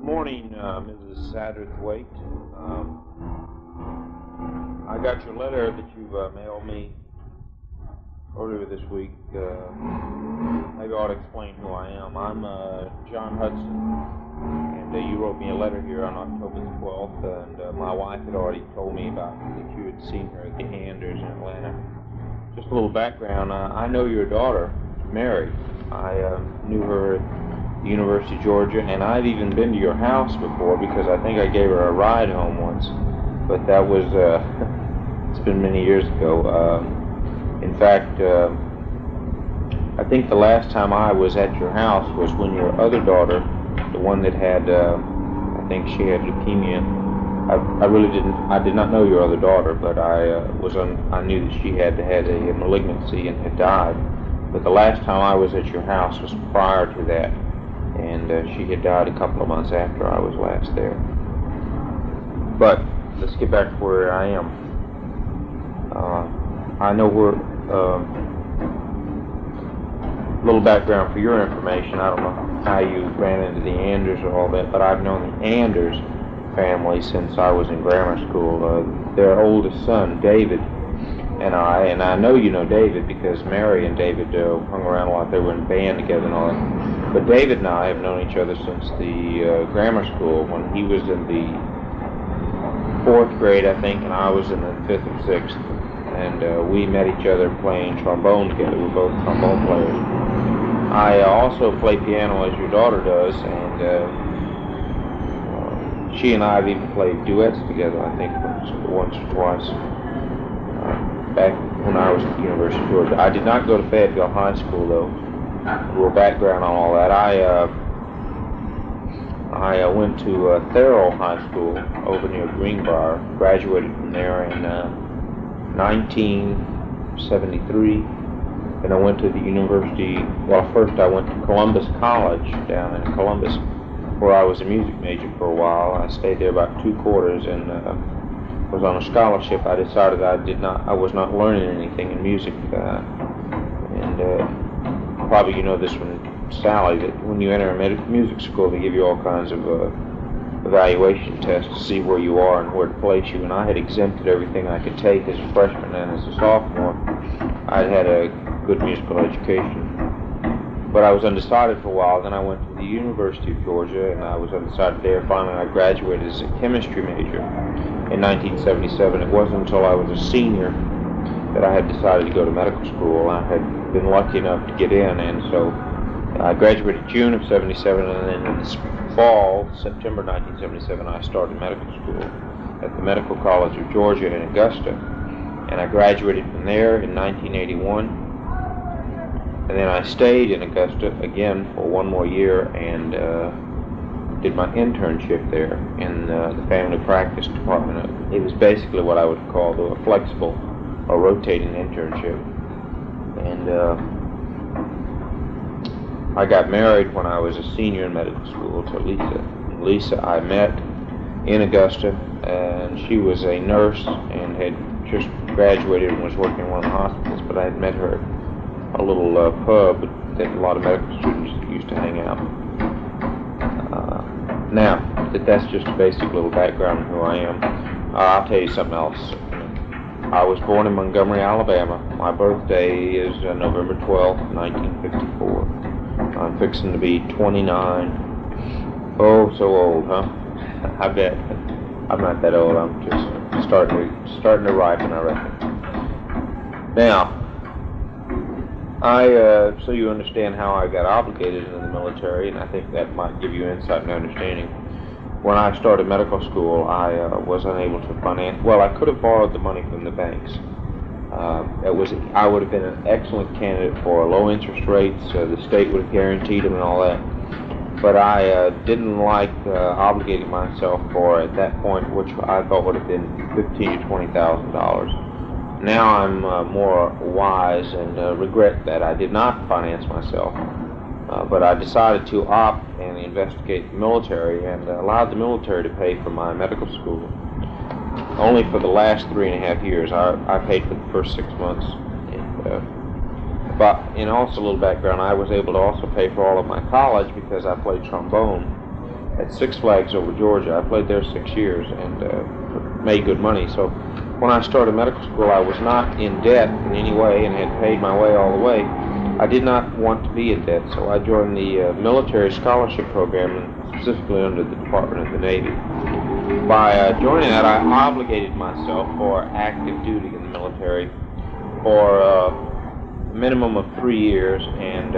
Morning, Mrs. Satterthwaite. I got your letter that you mailed me earlier this week. Maybe I ought to explain who I am. I'm John Hudson, and you wrote me a letter here on October the 12th, and my wife had already told me about that you had seen her at the Anders in Atlanta. Just a little background. I know your daughter, Mary. I knew her at the University of Georgia, and I've even been to your house before because I think I gave her a ride home once, but that was, it's been many years ago. In fact, I think the last time I was at your house was when your other daughter, the one that had, I think she had leukemia. I did not know your other daughter, but I knew that she had had a malignancy and had died. But the last time I was at your house was prior to that, and she had died a couple of months after I was last there. But let's get back to where I am. I know we're a little background for your information. I don't know how you ran into the Anders or all that, but I've known the Anders family since I was in grammar school. Their oldest son, David, and I know you know David because Mary and David hung around a lot. They were in band together and all that. But David and I have known each other since the grammar school, when he was in the 4th grade, I think, and I was in the 5th or 6th. And we met each other playing trombone together. We're both trombone players. I also play piano as your daughter does, and she and I have even played duets together, I think, once or twice, back when I was at the University of Georgia. I did not go to Fayetteville High School, though. A little background on all that. I went to Thurl High School over near Greenbrier, graduated from there in 1973, and I went to the university. Well, first I went to Columbus College down in Columbus, where I was a music major for a while. I stayed there about 2 quarters and was on a scholarship. I decided I was not learning anything in music, and probably you know this from Sallie, that when you enter a music school, they give you all kinds of evaluation tests to see where you are and where to place you, and I had exempted everything I could take as a freshman, and as a sophomore I'd had a good musical education. But I was undecided for a while. Then I went to the University of Georgia, and I was undecided there. Finally, I graduated as a chemistry major in 1977. It wasn't until I was a senior that I had decided to go to medical school. I had been lucky enough to get in, and so I graduated June of 77, and then in the fall, September 1977, I started medical school at the Medical College of Georgia in Augusta, and I graduated from there in 1981. And then I stayed in Augusta again for 1 more year and did my internship there in the family practice department. It was basically what I would call a flexible or rotating internship. And I got married when I was a senior in medical school to Lisa. Lisa I met in Augusta, and she was a nurse and had just graduated and was working in one of the hospitals, but I had met her a little pub that a lot of medical students used to hang out. Now, that's just a basic little background on who I am. I'll tell you something else. I was born in Montgomery, Alabama. My birthday is November 12th, 1954. I'm fixing to be 29. Oh, so old, huh? I bet. I'm not that old. I'm just starting to ripen, I reckon. Now, so you understand how I got obligated into the military, and I think that might give you insight and understanding. When I started medical school, I was unable to finance. Well, I could have borrowed the money from the banks. I would have been an excellent candidate for low interest rates. The state would have guaranteed them and all that. But I didn't like obligating myself for, at that point, which I thought would have been $15,000 to $20,000. Now I'm more wise and regret that I did not finance myself, but I decided to opt and investigate the military and allowed the military to pay for my medical school. Only for the last 3.5 years. I paid for the first 6 months. And also a little background, I was able to also pay for all of my college because I played trombone at Six Flags over Georgia. I played there 6 years and made good money. So when I started medical school, I was not in debt in any way and had paid my way all the way. I did not want to be in debt, so I joined the military scholarship program, specifically under the Department of the Navy. By joining that, I obligated myself for active duty in the military for a minimum of 3 years, and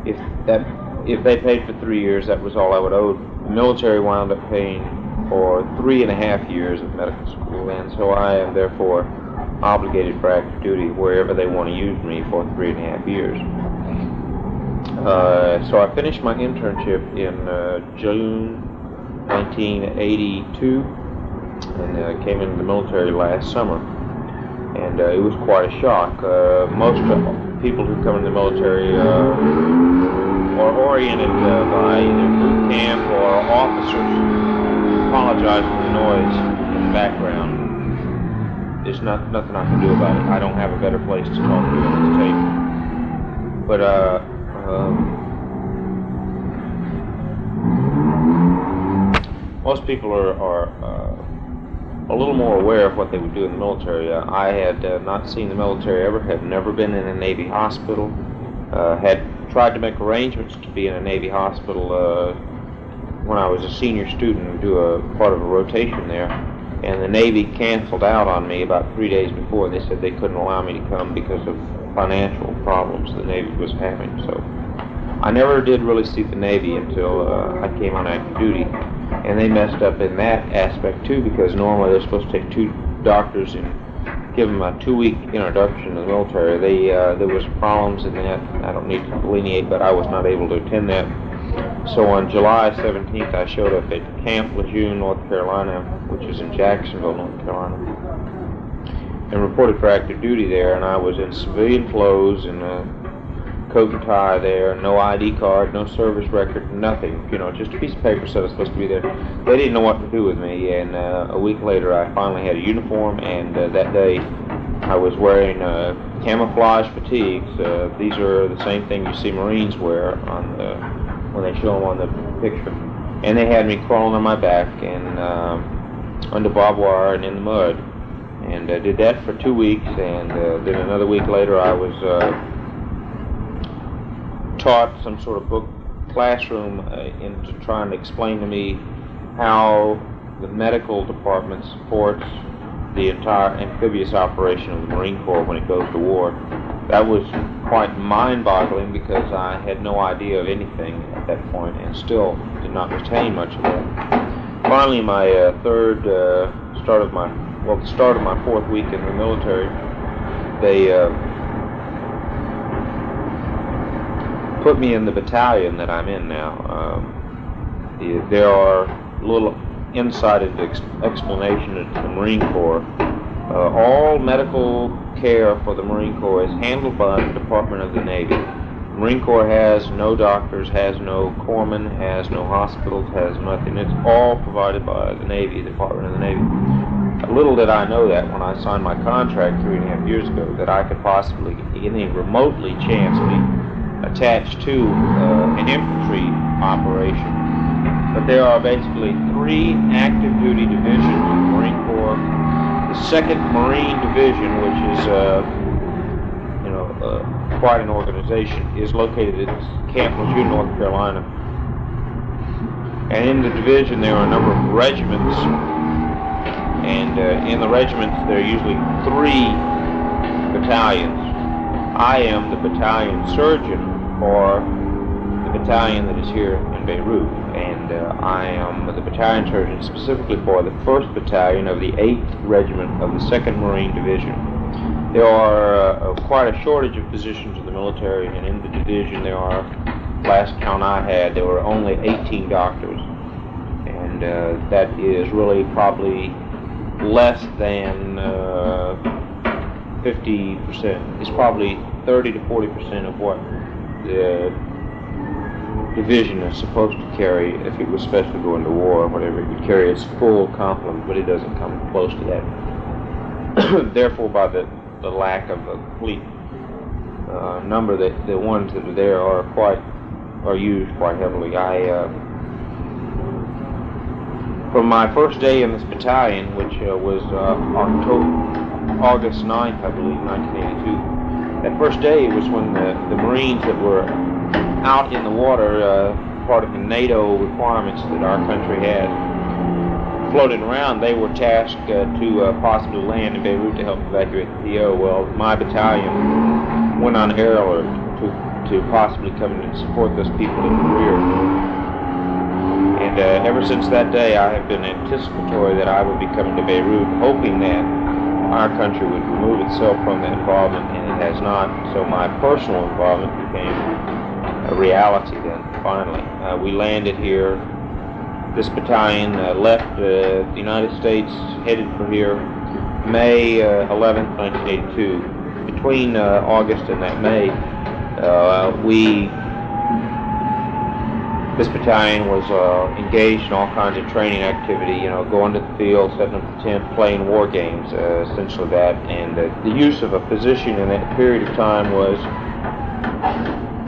if they paid for 3 years, that was all I would owe. The military wound up paying for 3.5 years of medical school, and so I am therefore obligated for active duty wherever they want to use me for 3.5 years. So I finished my internship in June 1982 and came into the military last summer, and it was quite a shock. Most people who come in the military are oriented by either boot camp or officers. Apologize for the noise in the background. There's nothing I can do about it. I don't have a better place to talk to than this tape. But most people are a little more aware of what they would do in the military. I had not seen the military ever, had never been in a Navy hospital, had tried to make arrangements to be in a Navy hospital when I was a senior student and do a part of a rotation there, and the Navy canceled out on me about 3 days before. They said they couldn't allow me to come because of financial problems the Navy was having. So I never did really see the Navy until I came on active duty, and they messed up in that aspect too, because normally they're supposed to take 2 doctors and give them a 2-week introduction to the military. There was problems in that. I don't need to delineate, but I was not able to attend that. So on July 17th, I showed up at Camp Lejeune, North Carolina, which is in Jacksonville, North Carolina, and reported for active duty there. And I was in civilian clothes and a coat and tie there, no ID card, no service record, nothing. Just a piece of paper said I was supposed to be there. They didn't know what to do with me, and a week later I finally had a uniform, and that day I was wearing camouflage fatigues. These are the same thing you see Marines wear when they show them on the picture. And they had me crawling on my back and under barbed wire and in the mud. And did that for 2 weeks, and then another week later I was taught some sort of book classroom into trying to explain to me how the medical department supports the entire amphibious operation of the Marine Corps when it goes to war. That was quite mind-boggling because I had no idea of anything at that point and still did not retain much of that. Finally, my the start of my 4th week in the military, they put me in the battalion that I'm in now. There are a little insight into explanation into the Marine Corps. All medical care for the Marine Corps is handled by the Department of the Navy. The Marine Corps has no doctors, has no corpsmen, has no hospitals, has nothing. It's all provided by the Navy, the Department of the Navy. Little did I know that when I signed my contract 3.5 years ago, that I could possibly, any remotely chance, be attached to an infantry operation. But there are basically 3 active duty divisions in the Marine Corps. The 2nd Marine Division, which is quite an organization, is located at Camp Lejeune, North Carolina. And in the division there are a number of regiments, and in the regiments there are usually 3 battalions. I am the battalion surgeon for the battalion that is here in Beirut, and I am the battalion surgeon specifically for the 1st Battalion of the 8th Regiment of the 2nd Marine Division. There are quite a shortage of physicians in the military, and in the division there are, last count I had, there were only 18 doctors, and that is really probably less than 50%. It's probably 30 to 40% of what the division is supposed to carry if it was especially going to war or whatever. It would carry its full complement, but it doesn't come close to that. Therefore, by the lack of a complete number, that the ones that are there are used quite heavily. From my first day in this battalion, which was August 9th, I believe, 1982. That first day was when the Marines that were out in the water, part of the NATO requirements that our country had, floating around, they were tasked to possibly land in Beirut to help evacuate the PO. Well, my battalion went on air alert to possibly come in and support those people in the rear. And ever since that day, I have been anticipatory that I would be coming to Beirut, hoping that our country would remove itself from that involvement, and it has not. So my personal involvement became a reality then, finally. We landed here. This battalion left the United States, headed for here, May 11th, 1982. Between August and that May, this battalion was engaged in all kinds of training activity, you know, going to the field, setting up the tent, playing war games, essentially that. And the use of a physician in that period of time was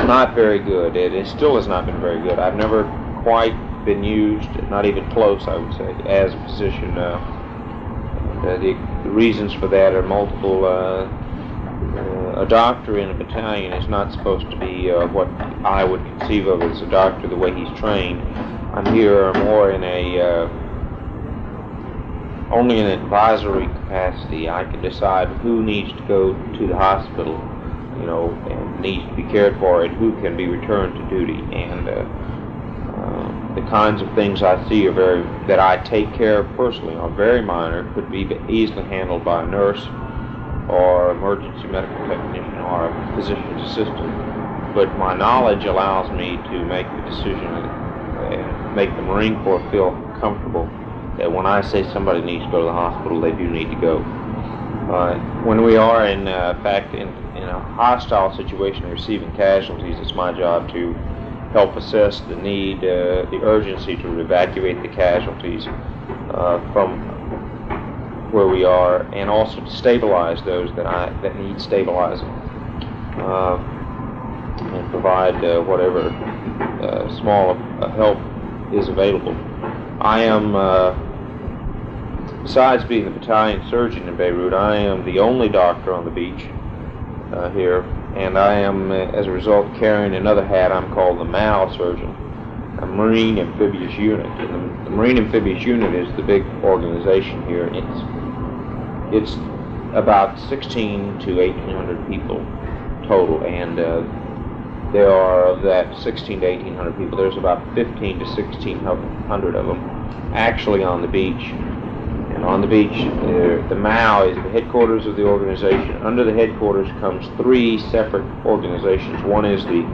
not very good. It still has not been very good. I've never quite been used, not even close, I would say, as a physician. The reasons for that are multiple. A doctor in a battalion is not supposed to be what I would conceive of as a doctor, the way he's trained. I'm here more in only in an advisory capacity. I can decide who needs to go to the hospital, you know, and needs to be cared for, and who can be returned to duty. And the kinds of things I see that I take care of personally are very minor, could be easily handled by a nurse or emergency medical technician or a physician's assistant. But my knowledge allows me to make the decision and make the Marine Corps feel comfortable that when I say somebody needs to go to the hospital, they do need to go. When we are in fact in a hostile situation receiving casualties, it's my job to help assess the need, the urgency to evacuate the casualties from where we are, and also to stabilize those that need stabilizing, and provide whatever small help is available. I am, besides being the battalion surgeon in Beirut, I am the only doctor on the beach here, and I am, as a result, carrying another hat. I'm called the MAL surgeon, a Marine Amphibious Unit. And the Marine Amphibious Unit is the big organization here. It's about 16 to 1,800 people total, and there are, of that 16 to 1,800 people, there's about 15 to 1,600 of them actually on the beach. And on the beach, the MAO is the headquarters of the organization. Under the headquarters comes three separate organizations. One is the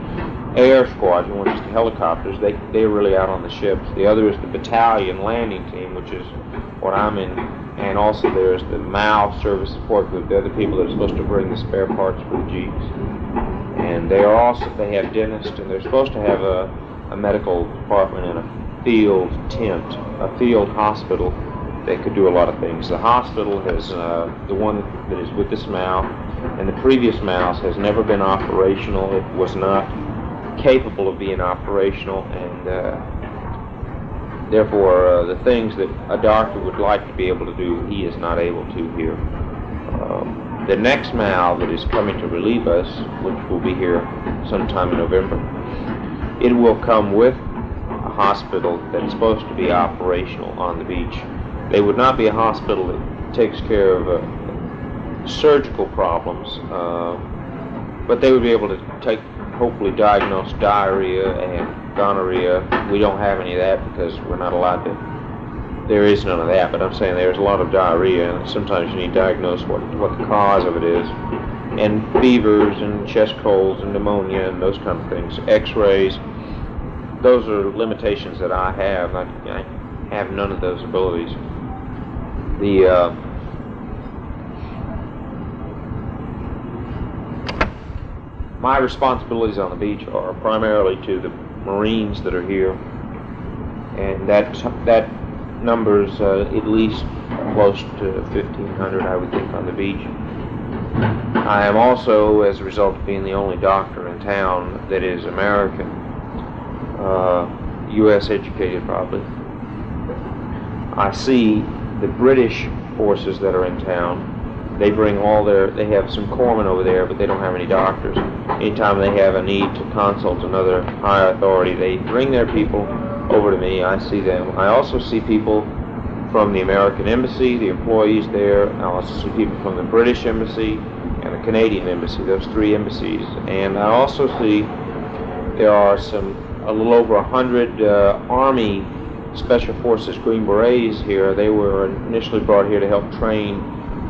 Air Squadron, which is the helicopters. They're really out on the ships. The other is the battalion landing team, which is what I'm in. And also there's the MAO Service Support Group. They're the people that are supposed to bring the spare parts for the Jeeps. And they have dentists, and they're supposed to have a medical department and a field tent, a field hospital that could do a lot of things. The hospital has, the one that is with this MAO, and the previous MAOs has never been operational. It was not capable of being operational, and therefore the things that a doctor would like to be able to do, he is not able to here. The next MAO that is coming to relieve us, which will be here sometime in November, it will come with a hospital that's supposed to be operational on the beach. They would not be a hospital that takes care of surgical problems, but they would be able to hopefully diagnose diarrhea and gonorrhea. We don't have any of that because we're not allowed to. There is none of that, but I'm saying there's a lot of diarrhea, and sometimes you need to diagnose what the cause of it is. And fevers and chest colds and pneumonia and those kind of things. X-rays, those are limitations that I have. I have none of those abilities. My responsibilities on the beach are primarily to the Marines that are here, and that numbers at least close to 1,500, I would think, on the beach. I am also, as a result of being the only doctor in town that is American, U.S. educated probably, I see the British forces that are in town. They bring they have some corpsmen over there, but they don't have any doctors. Anytime they have a need to consult another higher authority, they bring their people over to me. I see them. I also see people from the American Embassy, the employees there. I also see people from the British Embassy and the Canadian Embassy, those three embassies. And I also see there are a little over 100 Army Special Forces Green Berets here. They were initially brought here to help train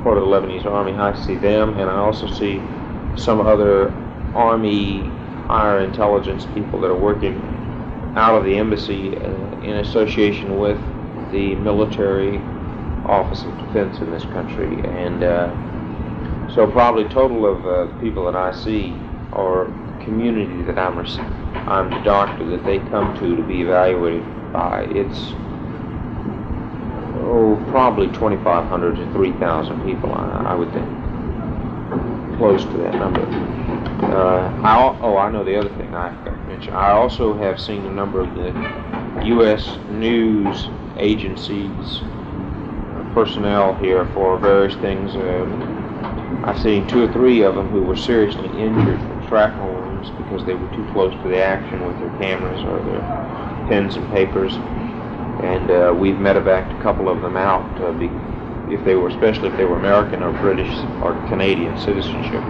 part of the Lebanese Army. I see them, and I also see some other Army higher intelligence people that are working out of the embassy in association with the military Office of Defense in this country. And so probably total of people that I see are community that I'm the doctor that they come to be evaluated by. It's probably 2,500 to 3,000 people, I would think, close to that number. I know the other thing I forgot to mention. I also have seen a number of the US news agencies personnel here for various things. I've seen 2 or 3 of them who were seriously injured from shrapnel wounds because they were too close to the action with their cameras or their pens and papers. And we've medevaced a couple of them out, especially if they were American or British or Canadian citizenship.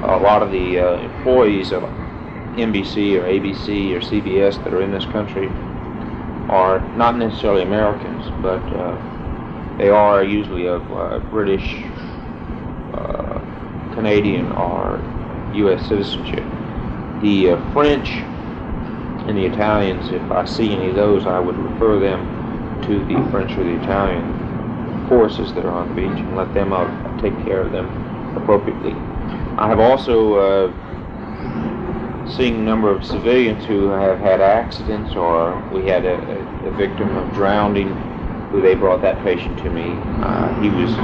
A lot of the employees of NBC or ABC or CBS that are in this country are not necessarily Americans, but they are usually of British, Canadian, or U.S. citizenship. The French and the Italians, if I see any of those, I would refer them to the French or the Italian forces that are on the beach and let them take care of them appropriately. I have also seen a number of civilians who have had accidents, or we had a victim of drowning who they brought that patient to me. He was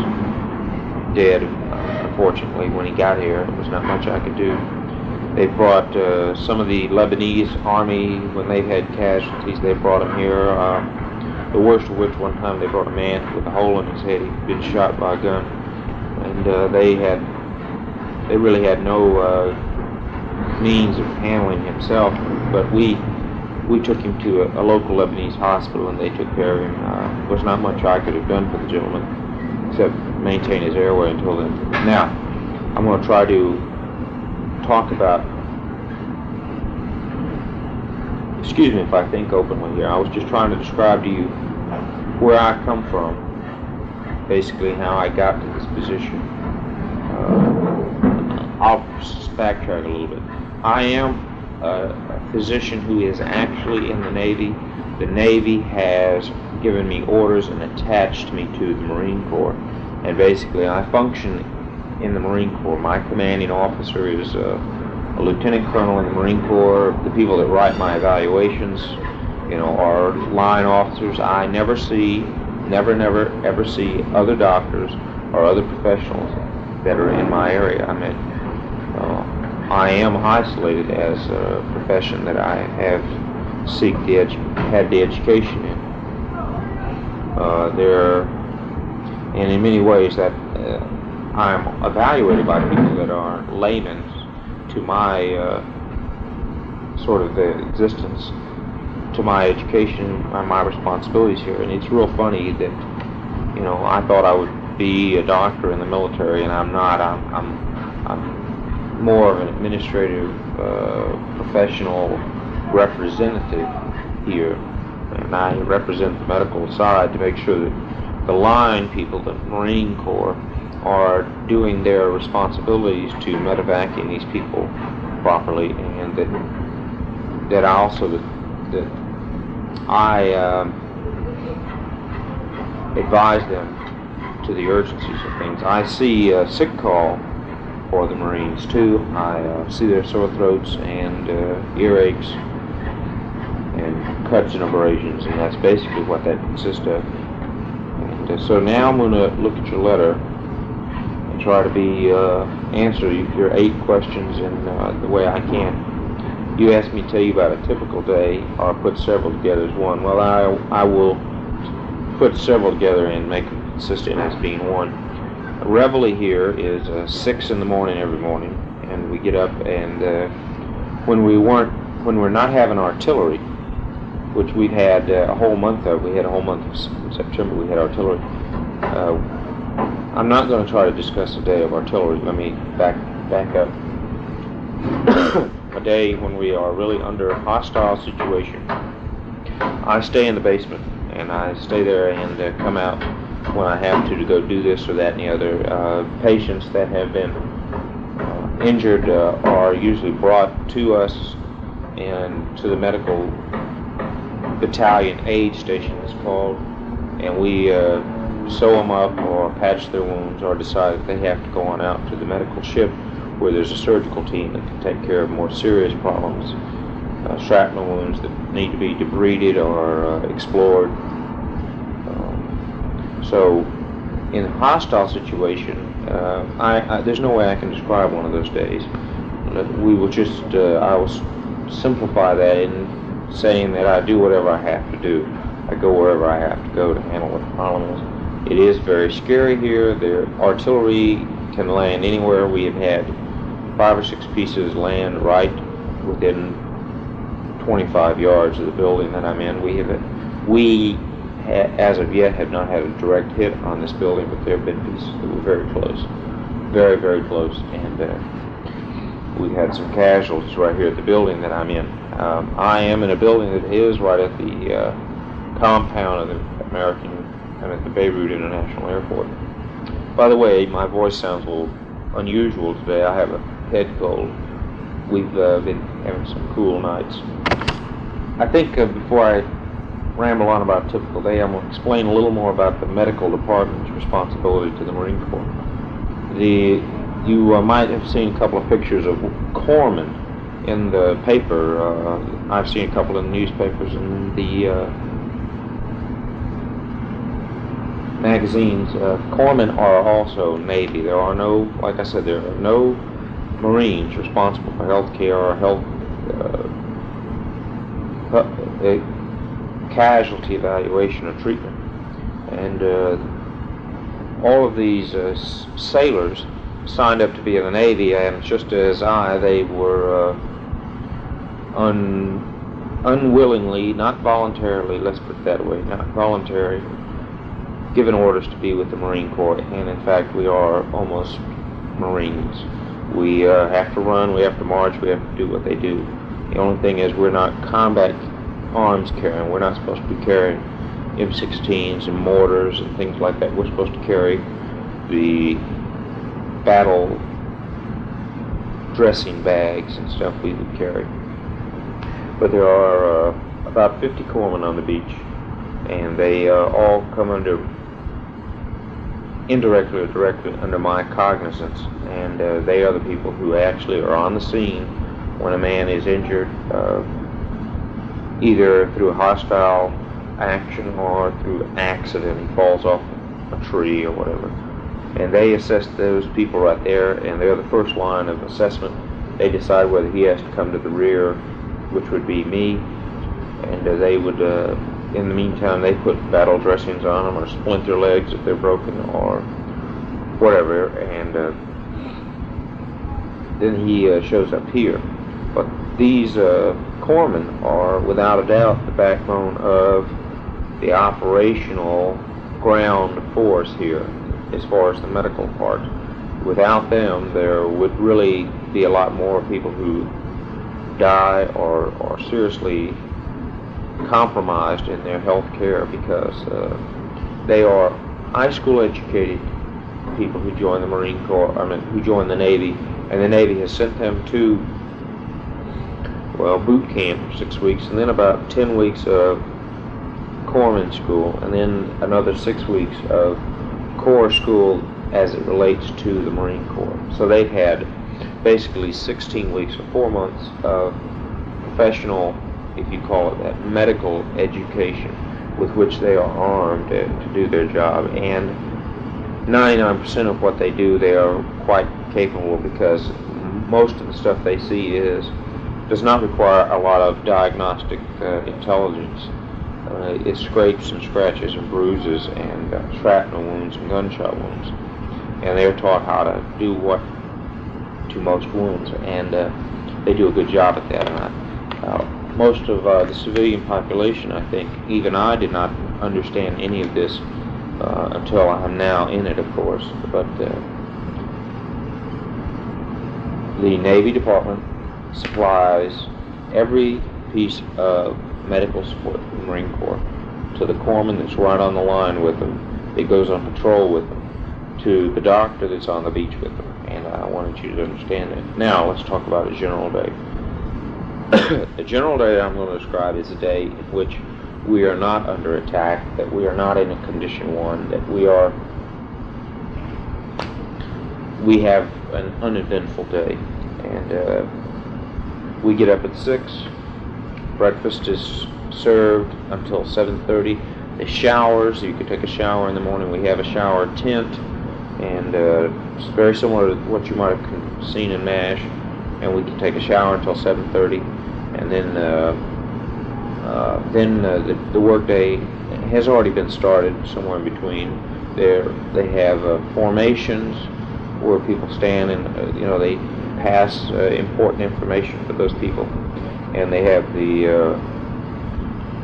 dead, unfortunately, when he got here. There was not much I could do. They brought some of the Lebanese army, when they had casualties, they brought them here. The worst of which, one time they brought a man with a hole in his head. He'd been shot by a gun. And they really had no means of handling himself, but we took him to a local Lebanese hospital and they took care of him. There was not much I could have done for the gentleman except maintain his airway until then. Now, I'm going to try to talk about, excuse me if I think openly here, I was just trying to describe to you where I come from, basically how I got to this position. I'll backtrack a little bit. I am a physician who is actually in the Navy. The Navy has given me orders and attached me to the Marine Corps, and basically I function in the Marine Corps. My commanding officer is a lieutenant colonel in the Marine Corps. The people that write my evaluations, are line officers. I never ever see other doctors or other professionals that are in my area. I mean, I am isolated as a profession that I have had the education in. And in many ways that I'm evaluated by people that are laymen to my sort of existence, to my education, my responsibilities here. And it's real funny that, I thought I would be a doctor in the military, and I'm not. I'm more of an administrative, professional representative here, and I represent the medical side to make sure that the line people, the Marine Corps, are doing their responsibilities to medevacing these people properly, and that I advise them to the urgencies of things. I see a sick call for the Marines too. I see their sore throats and earaches and cuts and abrasions, and that's basically what that consists of. And so now I'm going to look at your letter and try to answer your 8 questions in the way I can. You asked me to tell you about a typical day, or put several together as one. Well, I will put several together and make them consistent as being one. Reveille here is 6 in the morning every morning, and we get up, and when we're not having artillery, which we'd had a whole month of. We had a whole month of September. We had artillery. I'm not going to try to discuss a day of artillery. Let me back up. A day when we are really under a hostile situation. I stay in the basement, and I stay there and come out when I have to go do this or that and the other. Patients that have been injured are usually brought to us and to the medical battalion aid station, it's called, and we sew them up or patch their wounds or decide that they have to go on out to the medical ship where there's a surgical team that can take care of more serious problems, shrapnel wounds that need to be debrided or explored. So in a hostile situation, there's no way I can describe one of those days. We will just, I will simplify that in saying that I do whatever I have to do. I go wherever I have to go to handle what the problem is. It is very scary here. The artillery can land anywhere. We have had 5 or 6 pieces land right within 25 yards of the building that I'm in. As of yet, have not had a direct hit on this building, but there have been pieces that were very close, very, very close, and we had some casualties right here at the building that I'm in. I am in a building that is right at the compound of the American and at the Beirut International Airport. By the way, my voice sounds a little unusual today. I have a head cold. We've been having some cool nights. I think before I ramble on about a typical day, I'm going to explain a little more about the medical department's responsibility to the Marine Corps. You might have seen a couple of pictures of corpsmen in the paper. I've seen a couple in the newspapers and the magazines. Corpsmen are also Navy. There are no, like I said, there are no Marines responsible for health care or health casualty evaluation or treatment. And all of these sailors signed up to be in the Navy, and just as they were unwillingly, not voluntarily, let's put it that way, not voluntary, given orders to be with the Marine Corps. And in fact, we are almost Marines. We have to run, we have to march, we have to do what they do. The only thing is we're not combat arms carrying. We're not supposed to be carrying M16s and mortars and things like that. We're supposed to carry the battle dressing bags and stuff we would carry. But there are about 50 corpsmen on the beach, and they all come under, indirectly or directly, under my cognizance, and they are the people who actually are on the scene when a man is injured, either through a hostile action or through an accident. He falls off a tree or whatever. And they assess those people right there, and they're the first line of assessment. They decide whether he has to come to the rear, which would be me, and they would, in the meantime, they put battle dressings on them or splint their legs if they're broken or whatever, and then he shows up here. But these corpsmen are, without a doubt, the backbone of the operational ground force here, as far as the medical part. Without them, there would really be a lot more people who die or are seriously compromised in their health care, because they are high school educated people who join the Marine Corps, who join the Navy, and the Navy has sent them to, well, boot camp for 6 weeks, and then about 10 weeks of corpsman school, and then another 6 weeks of Corps school as it relates to the Marine Corps. So they've had basically 16 weeks or 4 months of professional, if you call it that, medical education with which they are armed to do their job. And 99% of what they do, they are quite capable, because most of the stuff they see does not require a lot of diagnostic intelligence. It's scrapes and scratches and bruises and shrapnel wounds and gunshot wounds. And they're taught how to do what to most wounds, and they do a good job at that. And most of the civilian population, I think, even I did not understand any of this until I'm now in it, of course. But the Navy Department supplies every piece of medical support from the Marine Corps to the corpsman that's right on the line with them, that goes on patrol with them, to the doctor that's on the beach with them. And I wanted you to understand that. Now let's talk about a general day. A general day I'm going to describe is a day in which we are not under attack, that we are not in a condition 1, that we have an uneventful day. And we get up at 6. Breakfast is served until 7:30. The showers, you can take a shower in the morning. We have a shower tent, and it's very similar to what you might have seen in MASH. And we can take a shower until 7:30, and then the workday has already been started somewhere in between. They have formations where people stand and they pass important information to those people. And they have the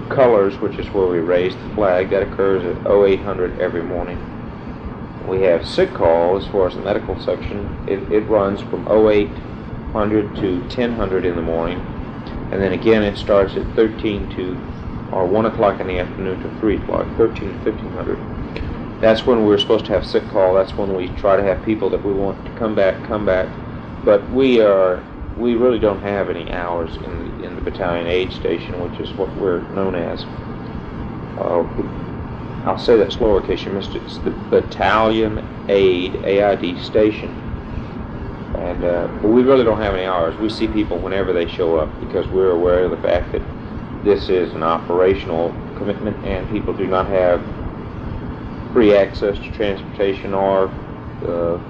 colors, which is where we raise the flag. That occurs at 0800 every morning. We have sick call as far as the medical section. It runs from 0800 to 1000 in the morning. And then again it starts at 1 o'clock in the afternoon to 3 o'clock, 13 to 1500. That's when we're supposed to have sick call. That's when we try to have people that we want to come back. But we really don't have any hours in the battalion aid station, which is what we're known as. I'll say that slower in case you missed it. It's the battalion aid, AID station. And but we really don't have any hours. We see people whenever they show up because we're aware of the fact that this is an operational commitment and people do not have free access to transportation, or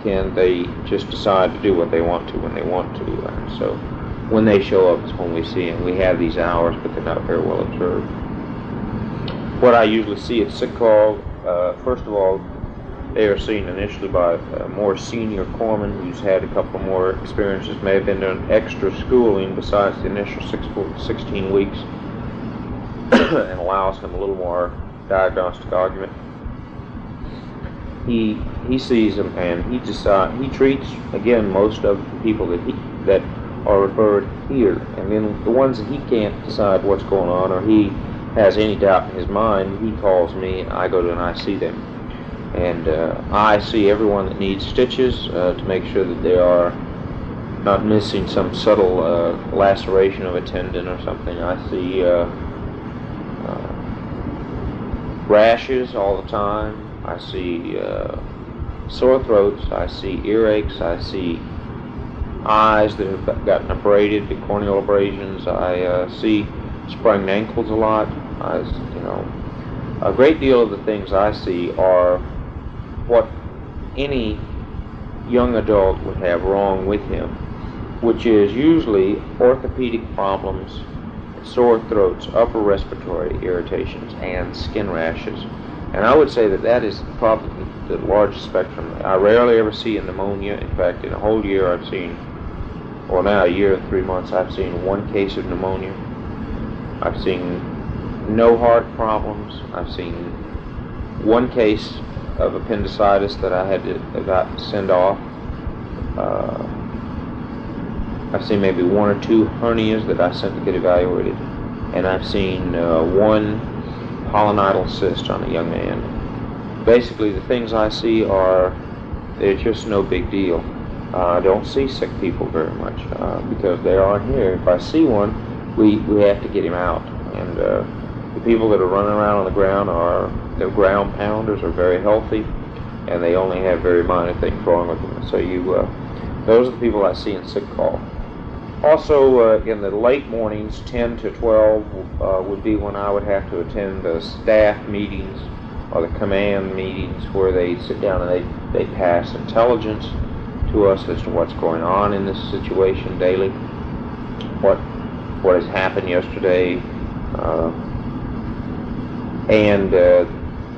can they just decide to do what they want to when they want to. And so when they show up is when we see them. We have these hours, but they're not very well observed. What I usually see at sick call, first of all, they are seen initially by a more senior corpsman who's had a couple more experiences, may have been doing extra schooling besides the initial 16 weeks, and allows him a little more diagnostic argument. He sees them and he treats again most of the people that are referred here, and then the ones that he can't decide what's going on or he has any doubt in his mind, he calls me and I go to and I see them. And I see everyone that needs stitches to make sure that they are not missing some subtle laceration of a tendon or something. I see rashes all the time. I see sore throats. I see earaches. I see eyes that have gotten abraded, the corneal abrasions. I see sprained ankles a lot. A great deal of the things I see are what any young adult would have wrong with him, which is usually orthopedic problems, sore throats, upper respiratory irritations, and skin rashes. And I would say that is probably the largest spectrum. I rarely ever see a pneumonia. In fact, in a whole year I've seen, well now a year and 3 months, I've seen 1 case of pneumonia. I've seen no heart problems. I've seen 1 case of appendicitis that I had to send off. I've seen maybe 1 or 2 hernias that I sent to get evaluated, and I've seen 1 polynidal cyst on a young man. Basically, the things I see they're just no big deal. I don't see sick people very much because they aren't here. If I see one, we have to get him out. And the people that are running around on the ground they're ground pounders, are very healthy, and they only have very minor things wrong with them. So those are the people I see in sick call. Also, in the late mornings, 10 to 12 would be when I would have to attend the staff meetings or the command meetings where they sit down and they pass intelligence to us as to what's going on in this situation daily, what has happened yesterday, and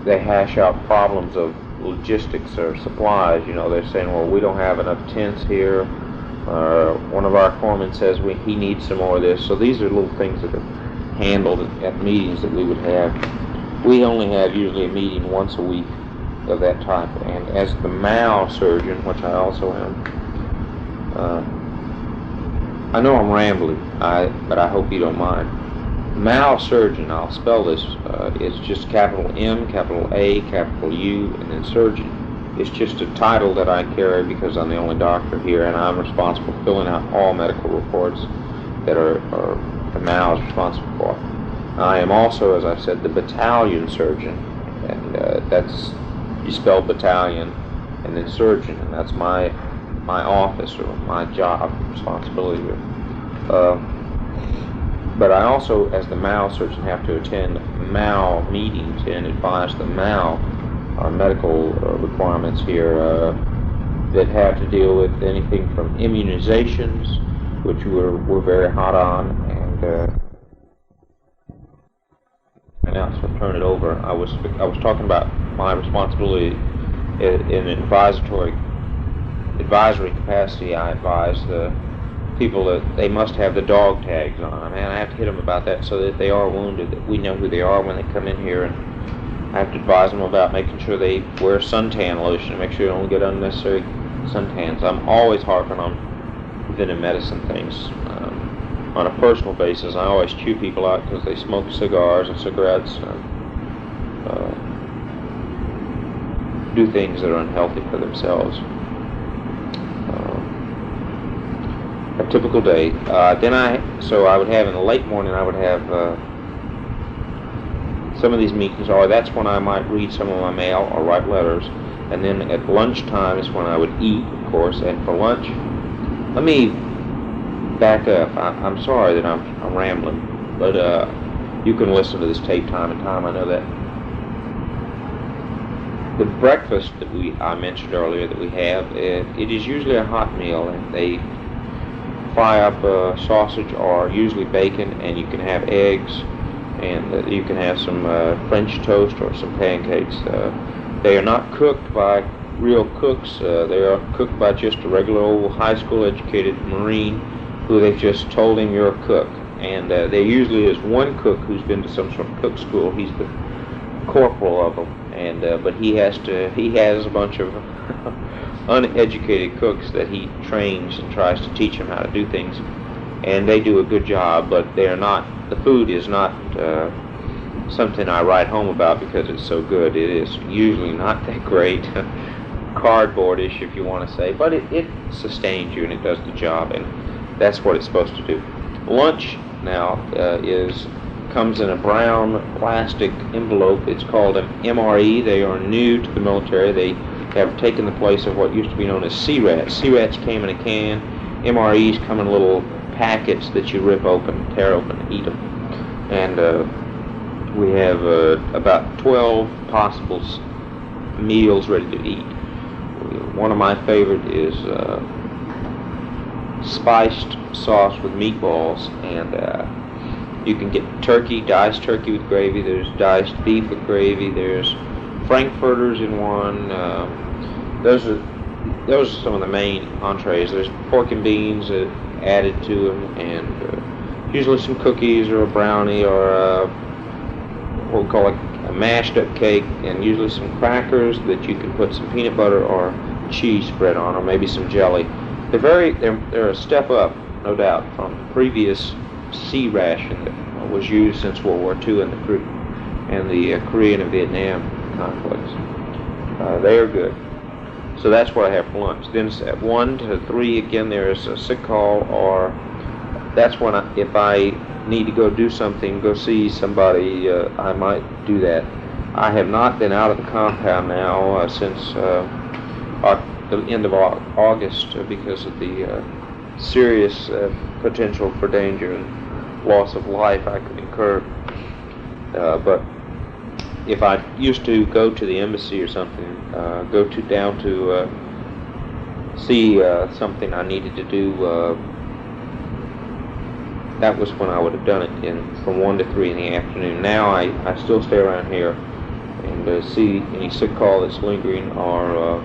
they hash out problems of logistics or supplies. You know, they're saying, well, we don't have enough tents here. One of our foremen says he needs some more of this. So these are little things that are handled at meetings that we would have. We only have usually a meeting once a week of that type. And as the MAL surgeon, which I also am, I know I'm rambling, but I hope you don't mind. MAL surgeon, I'll spell this, it's just capital M, capital A, capital U, and then surgeon. It's just a title that I carry because I'm the only doctor here, and I'm responsible for filling out all medical reports that are the MAL is responsible for. I am also, as I said, the battalion surgeon, and that's, you spell battalion and then surgeon, and that's my office or my job responsibility here. But I also, as the MAL surgeon, have to attend MAL meetings and advise the MAL medical requirements here that have to deal with anything from immunizations, which we're very hot on, and now so I'll turn it over. I was talking about my responsibility in an advisory capacity. I advise the people that they must have the dog tags on. Man, I have to hit them about that so that if they are wounded, that we know who they are when they come in here, and I have to advise them about making sure they wear suntan lotion and make sure they don't get unnecessary suntans. I'm always harping on preventive medicine things. On a personal basis, I always chew people out because they smoke cigars and cigarettes, do things that are unhealthy for themselves. A typical day. So I would have in the late morning, I would have some of these meetings, or that's when I might read some of my mail or write letters, and then at lunchtime is when I would eat, of course. And for lunch, let me back up. I'm sorry that I'm rambling, but you can listen to this tape time and time. I know that. The breakfast that I mentioned earlier that we have, it is usually a hot meal, and they fry up sausage or usually bacon, and you can have eggs, and you can have some French toast or some pancakes. They are not cooked by real cooks. They are cooked by just a regular old high school educated Marine who they've just told him you're a cook. And there usually is one cook who's been to some sort of cook school. He's the corporal of them, and but he has a bunch of uneducated cooks that he trains and tries to teach them how to do things, and they do a good job, but they are not, the food is not something I write home about because it's so good. It is usually not that great, cardboardish if you want to say, but it sustains you and it does the job, and that's what it's supposed to do. Lunch now comes in a brown plastic envelope. It's called an MRE. They are new to the military. They have taken the place of what used to be known as C-rats. C-rats came in a can. MREs come in little packets that you rip open, tear open, and eat them. And we have about 12 possible meals ready to eat. One of my favorite is spiced sauce with meatballs, and you can get turkey, diced turkey with gravy. There's diced beef with gravy. There's frankfurters in one. Those are some of the main entrees. There's pork and beans added to them, and usually some cookies or a brownie or what we call a mashed up cake, and usually some crackers that you can put some peanut butter or cheese spread on, or maybe some jelly. They're a step up, no doubt, from the previous C ration that was used since World War II and the Korean and Vietnam conflicts. They are good. So that's what I have for lunch. Then at 1 to 3, again, there's a sick call, or that's when if I need to go do something, go see somebody, I might do that. I have not been out of the compound now since the end of August because of the serious potential for danger and loss of life I could incur. But if I used to go to the embassy or something, down to see something I needed to do that was when I would have done it from 1 to 3 in the afternoon. Now I still stay around here and see any sick call that's lingering, or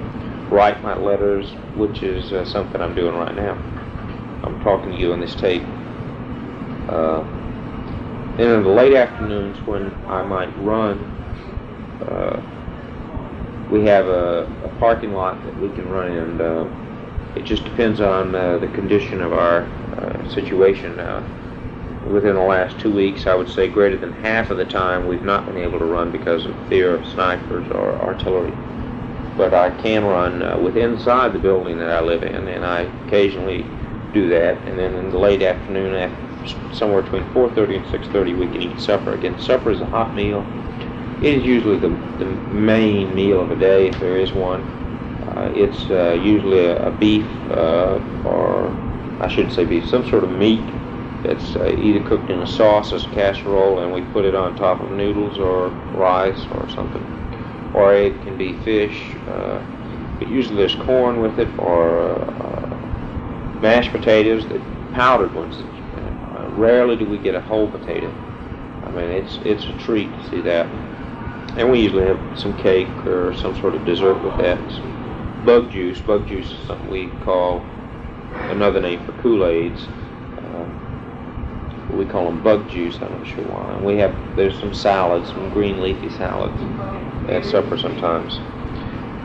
write my letters, which is something I'm doing right now. I'm talking to you on this tape. And in the late afternoons when I might run, we have a parking lot that we can run in, and it just depends on the condition of our situation. Within the last 2 weeks, I would say greater than half of the time we've not been able to run because of fear of snipers or artillery. But I can run within inside the building that I live in, and I occasionally do that. And then in the late afternoon, somewhere between 4:30 and 6:30, we can eat supper. Again, supper is a hot meal. It is usually the main meal of a day, if there is one. It's usually a beef, or I shouldn't say beef, some sort of meat that's either cooked in a sauce as a casserole, and we put it on top of noodles or rice or something. Or it can be fish, but usually there's corn with it, or mashed potatoes, the powdered ones. Rarely do we get a whole potato. I mean, it's a treat to see that. And we usually have some cake or some sort of dessert with that. Bug juice. Bug juice is something we call another name for Kool-Aids. We call them bug juice. I'm not sure why. And there's some salads, some green leafy salads at supper sometimes.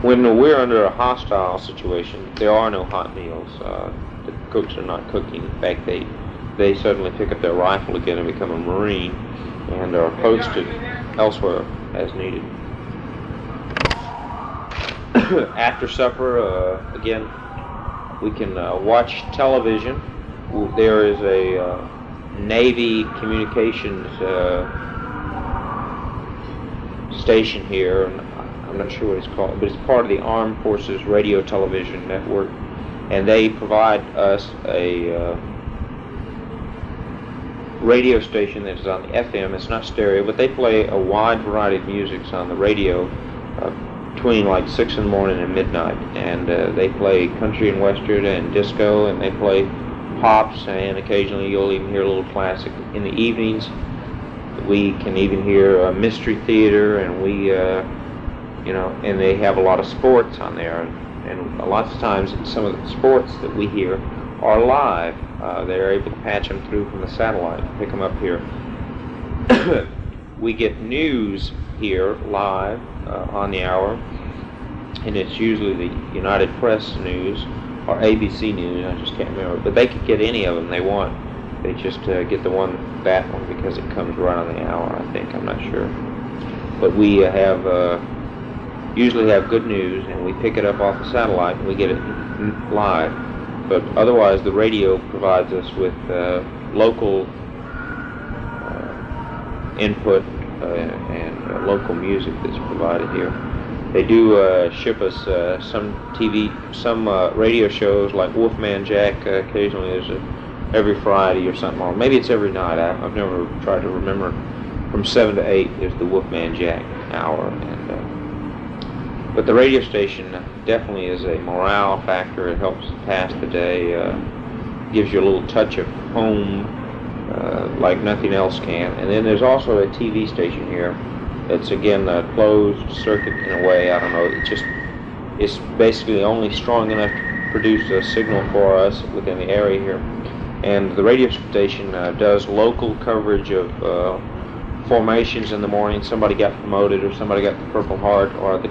When we're under a hostile situation, there are no hot meals. The cooks are not cooking. In fact, they suddenly pick up their rifle again and become a Marine and are posted elsewhere as needed. After supper, again, we can watch television. There is a Navy communications station here, and I'm not sure what it's called, but it's part of the Armed Forces Radio Television Network, and they provide us a radio station that is on the FM. It's not stereo, but they play a wide variety of music on the radio between like 6 in the morning and midnight, and they play country and western and disco, and they play pops, and occasionally you'll even hear a little classic. In the evenings we can even hear mystery theater, and and they have a lot of sports on there, and lots of times some of the sports that we hear are live. They're able to patch them through from the satellite and pick them up here. We get news here live on the hour, and it's usually the United Press News or ABC News, I just can't remember, but they could get any of them they want. They just get that one because it comes right on the hour, I think, I'm not sure. But we usually have good news, and we pick it up off the satellite and we get it live. But otherwise the radio provides us with local input and local music that's provided here. They do ship us some radio shows like Wolfman Jack. Occasionally there's every Friday or something, or maybe it's every night. I've never tried to remember. From 7 to 8 is the Wolfman Jack hour, but the radio station definitely is a morale factor. It helps pass the day, gives you a little touch of home like nothing else can. And then there's also a TV station here. It's again a closed circuit in a way. I don't know. It's basically only strong enough to produce a signal for us within the area here. And the radio station does local coverage of formations in the morning. Somebody got promoted, or somebody got the Purple Heart, or the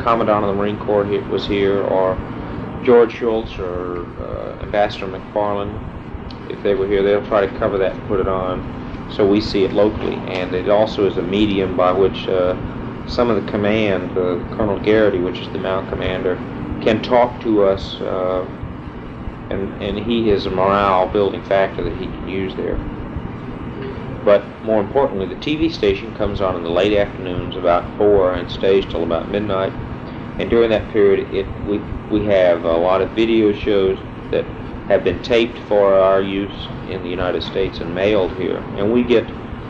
Commandant of the Marine Corps was here, or George Schultz or Ambassador McFarland. If they were here, they'll try to cover that and put it on so we see it locally. And it also is a medium by which some of the command, Colonel Garrity, which is the Mount Commander, can talk to us, and he is a morale building factor that he can use there. But more importantly, the TV station comes on in the late afternoons about 4 and stays till about midnight. And during that period, we have a lot of video shows that have been taped for our use in the United States and mailed here. And we get,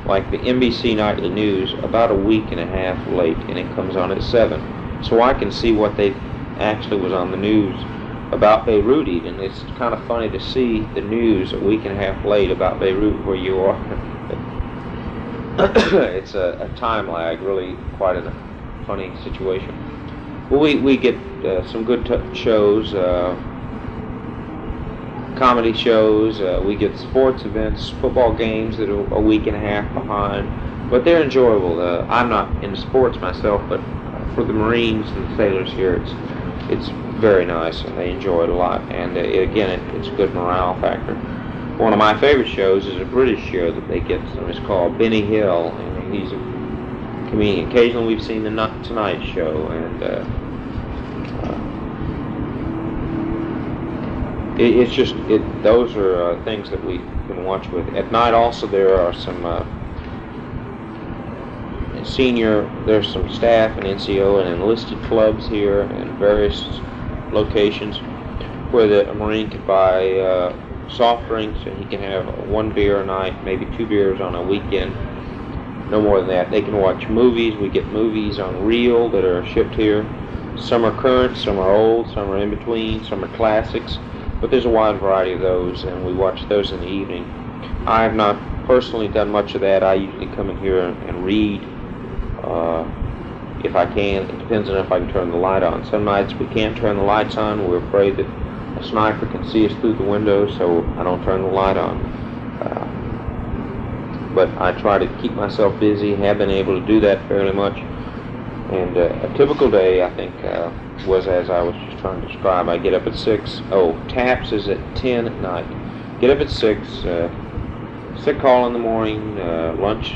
like the NBC Nightly News, about a week and a half late, and it comes on at 7. So I can see what they actually was on the news about Beirut even. It's kind of funny to see the news a week and a half late about Beirut where you are. It's a time lag, really quite a funny situation. Well, we get some good shows, comedy shows, we get sports events, football games that are a week and a half behind, but they're enjoyable. I'm not into sports myself, but for the Marines and the sailors here, it's very nice, and they enjoy it a lot, and again, it's a good morale factor. One of my favorite shows is a British show that they get. It's called Benny Hill, and he's a comedian. Occasionally we've seen the Tonight Show, and those are things that we can watch with. At night also there are some there's some staff and NCO and enlisted clubs here in various locations where a Marine can buy soft drinks, and he can have 1 beer a night, maybe 2 beers on a weekend, no more than that. They can watch movies. We get movies on reel that are shipped here. Some are current, some are old, some are in between, some are classics, but there's a wide variety of those, and we watch those in the evening. I have not personally done much of that. I usually come in here and read if I can. It depends on if I can turn the light on. Some nights we can't turn the lights on. We're afraid that a sniper can see us through the window, so I don't turn the light on. But I try to keep myself busy, have been able to do that fairly much. And a typical day, I think, was as I was just trying to describe. I get up at 6. TAPS is at 10 at night. Get up at 6, sick call in the morning, lunch,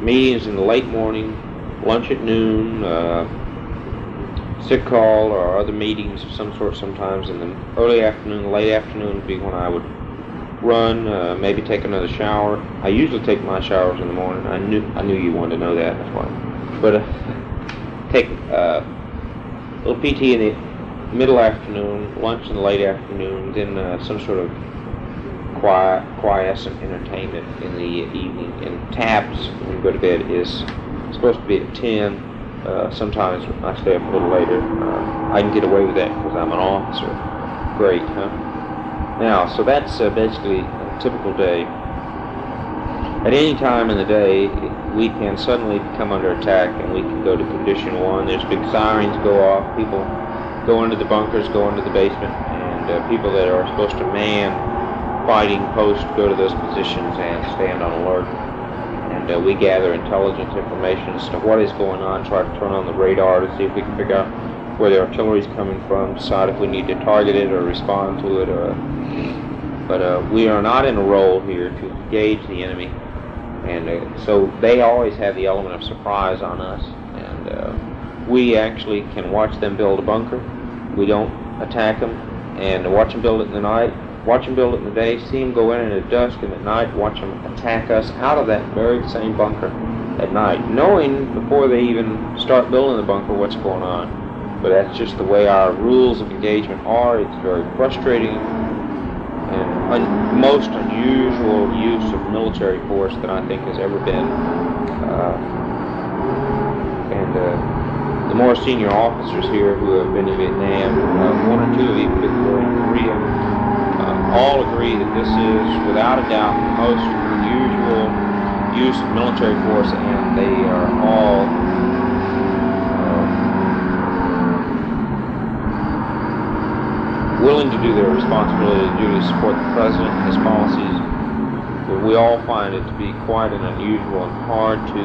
meetings in the late morning, lunch at noon, sick call or other meetings of some sort sometimes in the early afternoon. Late afternoon would be when I would run, maybe take another shower. I usually take my showers in the morning. I knew you wanted to know that, that's why. But take a little PT in the middle afternoon, lunch in the late afternoon, then some sort of quiescent entertainment in the evening. And TAPS, when you go to bed, is supposed to be at 10. Sometimes I stay up a little later. I can get away with that because I'm an officer. Great, huh? Now, so that's basically a typical day. At any time in the day, we can suddenly come under attack, and we can go to condition 1. There's big sirens go off. People go into the bunkers, go into the basement, and people that are supposed to man fighting posts go to those positions and stand on alert. And we gather intelligence information as to what is going on, try to turn on the radar to see if we can figure out where the artillery is coming from, decide if we need to target it or respond to it. But we are not in a role here to engage the enemy, and so they always have the element of surprise on us, and we actually can watch them build a bunker. We don't attack them, and watch them build it in the night. Watch them build it in the day, see them go in at dusk, and at night watch them attack us out of that very same bunker at night, knowing before they even start building the bunker what's going on. But that's just the way our rules of engagement are. It's very frustrating and most unusual use of military force that I think has ever been. The more senior officers here who have been to Vietnam, 1 or 2 have even been to Korea, all agree that this is, without a doubt, the most unusual use of military force, and they are all willing to do their responsibility to duly support the President and his policies. But we all find it to be quite an unusual and hard to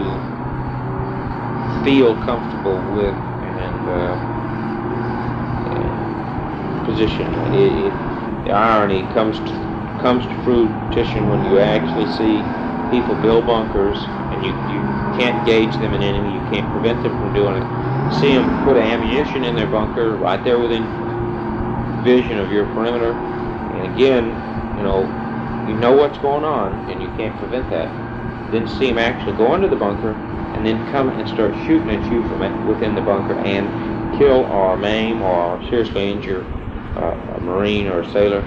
feel comfortable with and position. The irony comes to fruition when you actually see people build bunkers, and you can't engage them in enemy, you can't prevent them from doing it. See them put ammunition in their bunker right there within vision of your perimeter, and again, you know what's going on, and you can't prevent that. Then see them actually go into the bunker, and then come and start shooting at you from within the bunker and kill or maim or seriously injure a Marine or a sailor.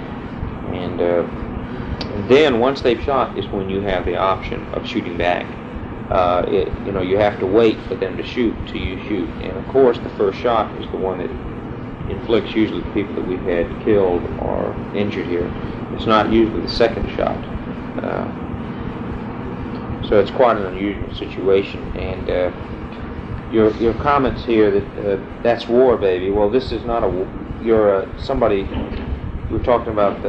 And then once they've shot is when you have the option of shooting back. You have to wait for them to shoot till you shoot. And of course the first shot is the one that inflicts usually the people that we've had killed or injured here. It's not usually the second shot. So it's quite an unusual situation. And your comments here that that's war, baby. Well, this is not a war. You're somebody. We're talking about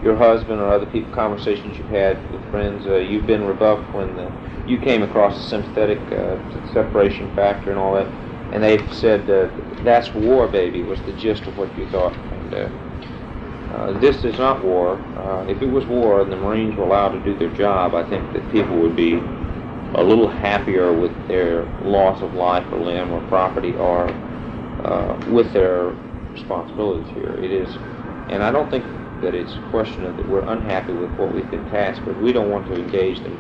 your husband or other people, conversations you've had with friends. You've been rebuffed when you came across the sympathetic separation factor and all that, and they've said that's war, baby, was the gist of what you thought. And this is not war. If it was war and the Marines were allowed to do their job, I think that people would be a little happier with their loss of life or limb or property, or with their responsibilities here. It is, and I don't think that it's a question of that we're unhappy with what we've been tasked, but we don't want to engage the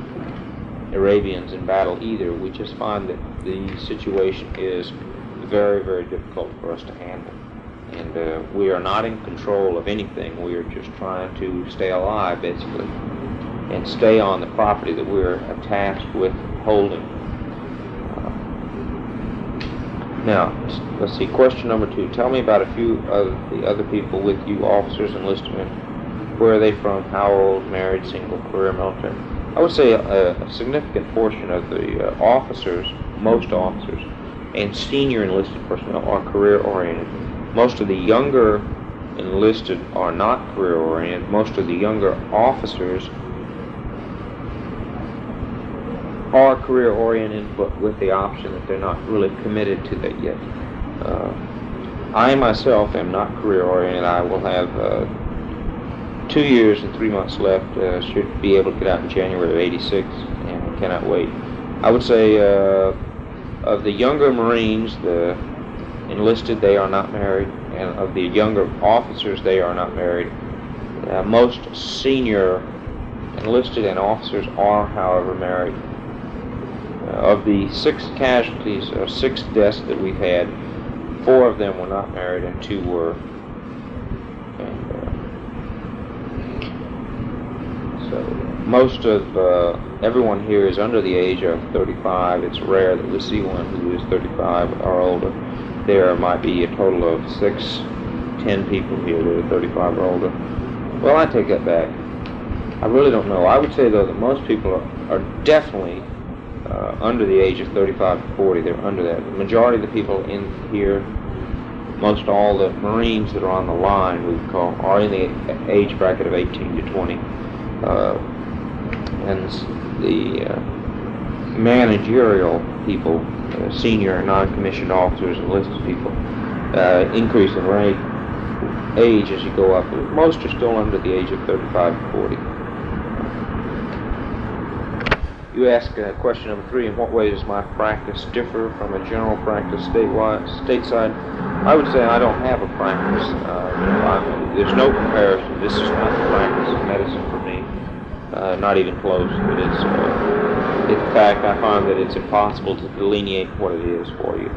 Arabians in battle either. We just find that the situation is very, very difficult for us to handle. And we are not in control of anything. We are just trying to stay alive, basically, and stay on the property that we're tasked with holding. Now, let's see, question number 2. Tell me about a few of the other people with you, officers, enlisted men. Where are they from? How old? Married, single, career, military? I would say a significant portion of the officers, most officers, and senior enlisted personnel are career-oriented. Most of the younger enlisted are not career-oriented. Most of the younger officers are career-oriented, but with the option that they're not really committed to that yet. I myself am not career-oriented. I will have 2 years and 3 months left. Should be able to get out in January of '86, and I cannot wait. I would say of the younger Marines, the enlisted, they are not married, and of the younger officers, they are not married. Most senior enlisted and officers are, however, married. Of the 6 casualties, or 6 deaths that we've had, 4 of them were not married and 2 were. And, so most of everyone here is under the age of 35. It's rare that we see one who is 35 or older. There might be a total of 10 people here that are 35 or older. Well, I take that back. I really don't know. I would say, though, that most people are definitely under the age of 35 to 40. They're under that. The majority of the people in here, most all the Marines that are on the line, we call, are in the age bracket of 18 to 20. And the managerial people, senior non-commissioned officers, enlisted people, increase in rank age as you go up. Most are still under the age of 35 to 40. You ask question number 3, in what way does my practice differ from a general practice stateside? I would say I don't have a practice. There's no comparison. This is not the practice of medicine for me, not even close. But in fact, I find that it's impossible to delineate what it is for you.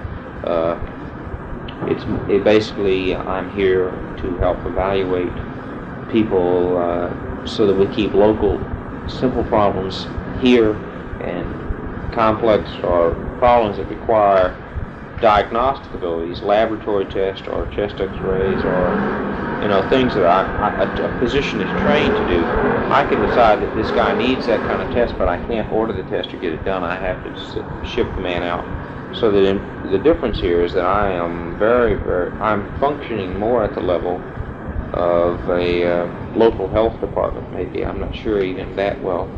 Basically, I'm here to help evaluate people so that we keep local, simple problems here, and complex or problems that require diagnostic abilities, laboratory tests or chest x-rays, or things that a physician is trained to do. I can decide that this guy needs that kind of test, but I can't order the test or get it done. I have to ship the man out. So that the difference here is that I am I'm functioning more at the level of a local health department, maybe. I'm not sure even that well.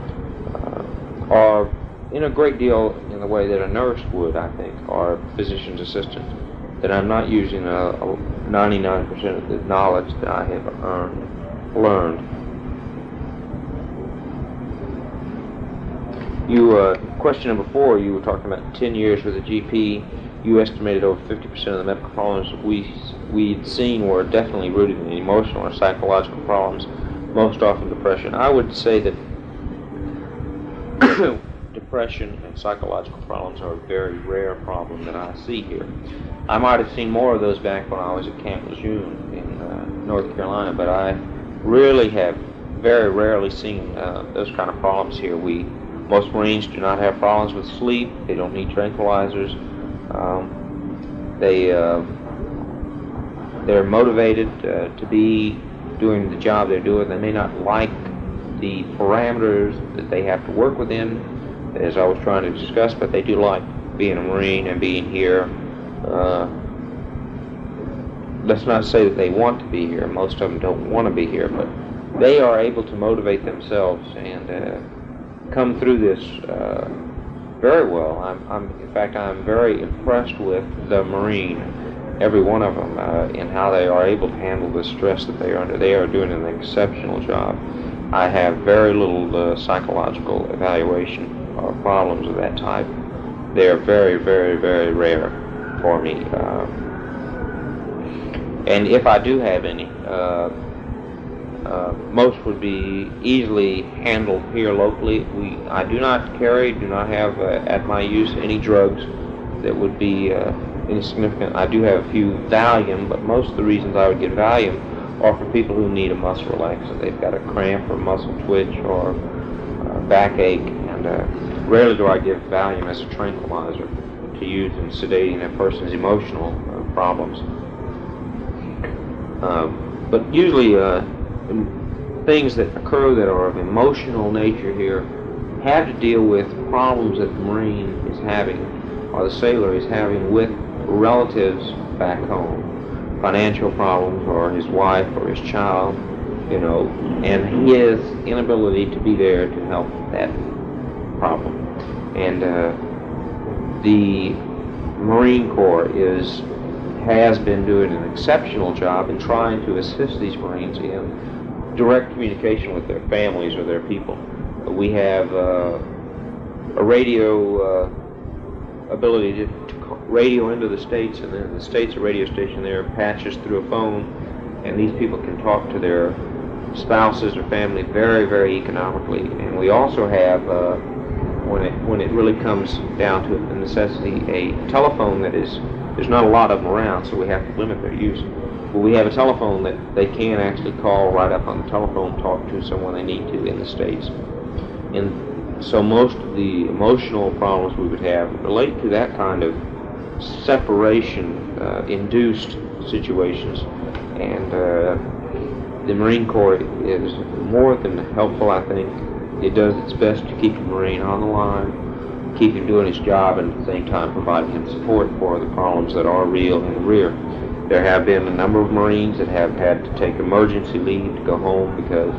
Or in a great deal in the way that a nurse would, I think, or a physician's assistant, that I'm not using 99% of the knowledge that I have learned. Question number 4, you were talking about 10 years with a GP. You estimated over 50% of the medical problems we'd seen were definitely rooted in emotional or psychological problems, most often depression. I would say that depression and psychological problems are a very rare problem that I see here. I might have seen more of those back when I was at Camp Lejeune in North Carolina, but I really have very rarely seen those kind of problems here. Most Marines do not have problems with sleep. They don't need tranquilizers. they're motivated to be doing the job they're doing. They may not like the parameters that they have to work within, as I was trying to discuss, but they do like being a Marine and being here. Let's not say that they want to be here. Most of them don't want to be here, but they are able to motivate themselves and come through this very well. In fact, I'm very impressed with the Marine, every one of them, in how they are able to handle the stress that they are under. They are doing an exceptional job. I have very little psychological evaluation or problems of that type. They are very, very, very rare for me. And if I do have any, most would be easily handled here locally. I do not have at my use any drugs that would be insignificant. I do have a few Valium, but most of the reasons I would get Valium are for people who need a muscle relaxer. They've got a cramp or muscle twitch or backache, and rarely do I give Valium as a tranquilizer to use in sedating a person's emotional problems. But usually things that occur that are of emotional nature here have to deal with problems that the Marine is having, or the sailor is having, with relatives back home. Financial problems, or his wife or his child, and his inability to be there to help that problem. And the Marine Corps has been doing an exceptional job in trying to assist these Marines in direct communication with their families or their people. We have a radio ability to radio into the States, and then in the States a radio station there patches through a phone, and these people can talk to their spouses or family very, very economically. And we also have, when it really comes down to the necessity, a telephone that there's not a lot of them around, so we have to limit their use. But we have a telephone that they can actually call right up on the telephone, talk to someone they need to in the States. And so most of the emotional problems we would have relate to that kind of separation-induced situations. And the Marine Corps is more than helpful, I think. It does its best to keep the Marine on the line, keep him doing his job, and at the same time providing him support for the problems that are real in the rear. There have been a number of Marines that have had to take emergency leave to go home because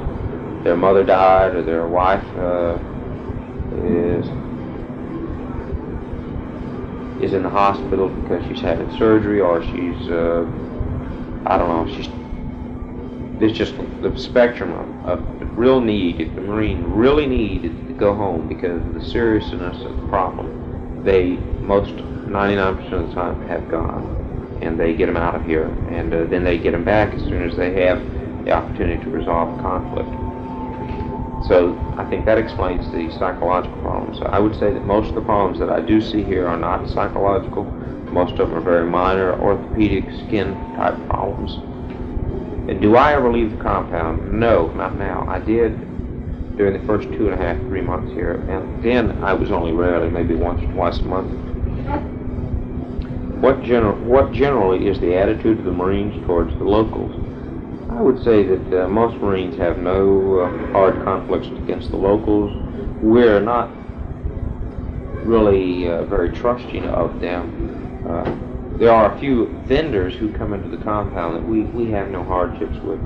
their mother died, or their wife is in the hospital because she's having surgery, or she's there's just the spectrum of real need. If the Marine really needed to go home because of the seriousness of the problem, most 99% of the time have gone, and they get them out of here, and then they get them back as soon as they have the opportunity to resolve the conflict. So I think that explains the psychological problems. I would say that most of the problems that I do see here are not psychological. Most of them are very minor orthopedic skin type problems. And do I ever leave the compound? No, not now. I did during the first 2.5, 3 months here, and then I was only rarely, maybe once or twice a month. What generally is the attitude of the Marines towards the locals? I would say that most Marines have no hard conflicts against the locals. We're not really very trusting of them. There are a few vendors who come into the compound that we have no hardships with.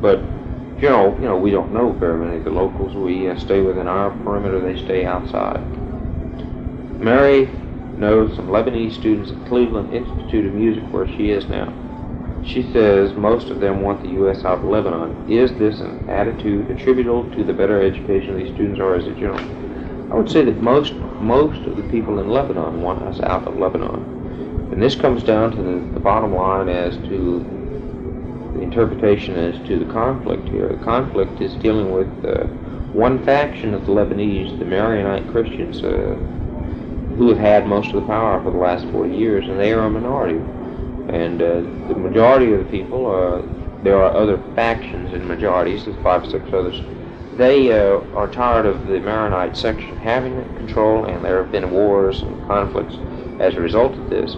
But we don't know very many of the locals. We stay within our perimeter. They stay outside. Mary knows some Lebanese students at Cleveland Institute of Music, where she is now. She says most of them want the U.S. out of Lebanon. Is this an attitude attributable to the better education of these students, or is it general? I would say that most of the people in Lebanon want us out of Lebanon. And this comes down to the bottom line as to the interpretation as to the conflict here. The conflict is dealing with one faction of the Lebanese, the Maronite Christians, who have had most of the power for the last 40 years, and they are a minority. And the majority of the people, there are other factions and majorities, there's 5 or 6 others, they are tired of the Maronite section having control, and there have been wars and conflicts as a result of this.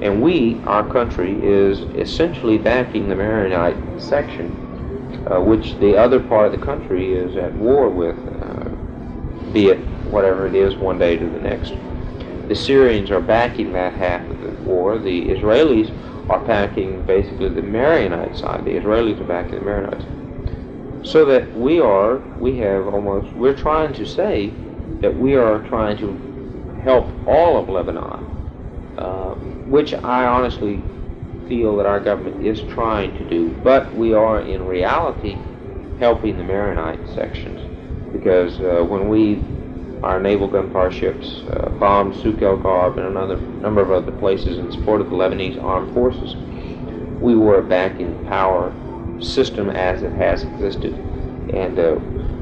And our country, is essentially backing the Maronite section, which the other part of the country is at war with, be it whatever it is, one day to the next. The Syrians are backing that half of the war. The Israelis are backing basically the Maronite side. The Israelis are backing the Maronites. So that we're trying to say that we are trying to help all of Lebanon, which I honestly feel that our government is trying to do, but we are in reality helping the Maronite sections, because when our naval gunfire ships bombed Souk el-Garb and another number of other places in support of the Lebanese armed forces, we were backing the power system as it has existed,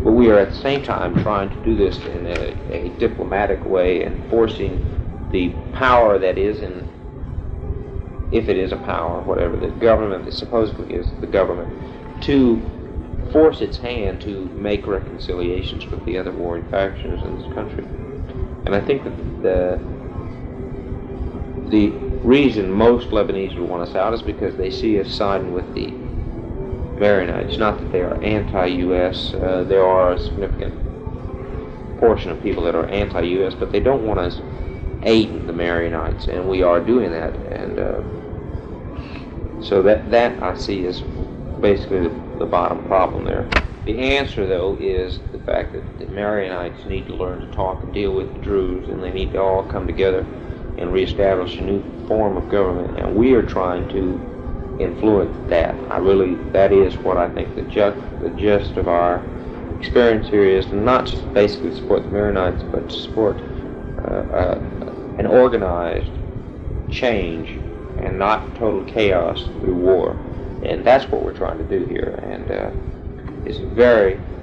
but we are at the same time trying to do this in a diplomatic way and forcing the power that is in, if it is a power, whatever, the government that supposedly is the government, to force its hand to make reconciliations with the other warring factions in this country. And I think that the reason most Lebanese would want us out is because they see us siding with the Maronites. Not that they are anti-U.S. There are a significant portion of people that are anti-U.S., but they don't want us aiding the Maronites, and we are doing that. And so that I see as basically the bottom problem there. The answer, though, is the fact that the Maronites need to learn to talk and deal with the Druze, and they need to all come together and reestablish a new form of government, and we are trying to influence that. That is what I think the gist of our experience here is, not just basically to support the Maronites, but to support an organized change and not total chaos through war. And that's what we're trying to do here, and it's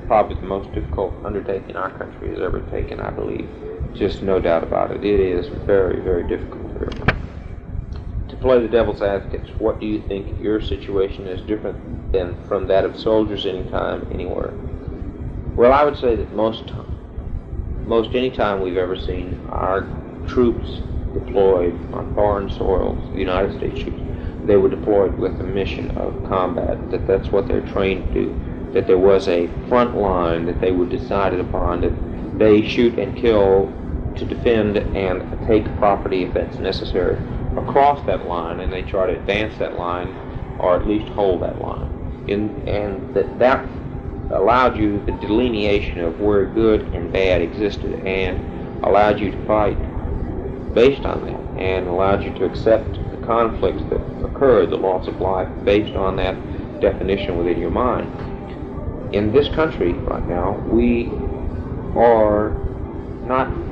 probably the most difficult undertaking our country has ever taken, I believe. Just no doubt about it. It is very, very difficult here. To play the devil's advocate, what do you think your situation is different than from that of soldiers anytime, anywhere? Well, I would say that most any time we've ever seen our troops deployed on foreign soils, the United States troops, they were deployed with a mission of combat, that's what they're trained to do, that there was a front line that they were decided upon, that they shoot and kill to defend and take property if that's necessary across that line, and they try to advance that line or at least hold that line. And that allowed you the delineation of where good and bad existed, and allowed you to fight based on that, and allowed you to accept the conflicts that occurred, the loss of life, based on that definition within your mind. In this country right now,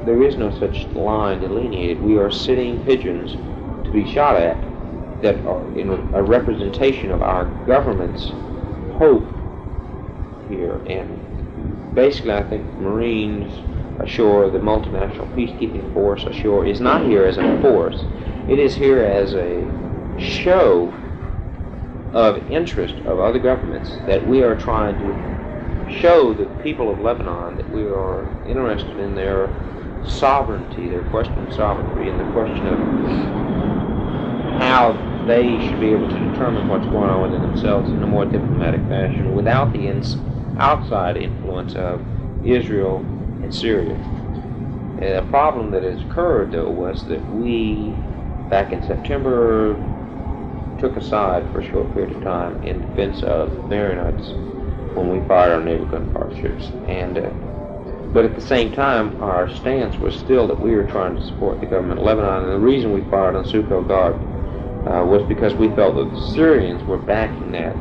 there is no such line delineated. We are sitting pigeons to be shot at that are in a representation of our government's hope here. And basically, I think Marines ashore, the multinational peacekeeping force ashore, is not here as a force. It is here as a show of interest of other governments, that we are trying to show the people of Lebanon that we are interested in their sovereignty, their question of sovereignty, and the question of how they should be able to determine what's going on within themselves in a more diplomatic fashion without the outside influence of Israel and Syria. And a problem that has occurred, though, was that we, back in September, took a side for a short period of time in defense of the Maronites when we fired our naval gunfire ships. But at the same time, our stance was still that we were trying to support the government of Lebanon, and the reason we fired on Souk el-Garb was because we felt that the Syrians were backing that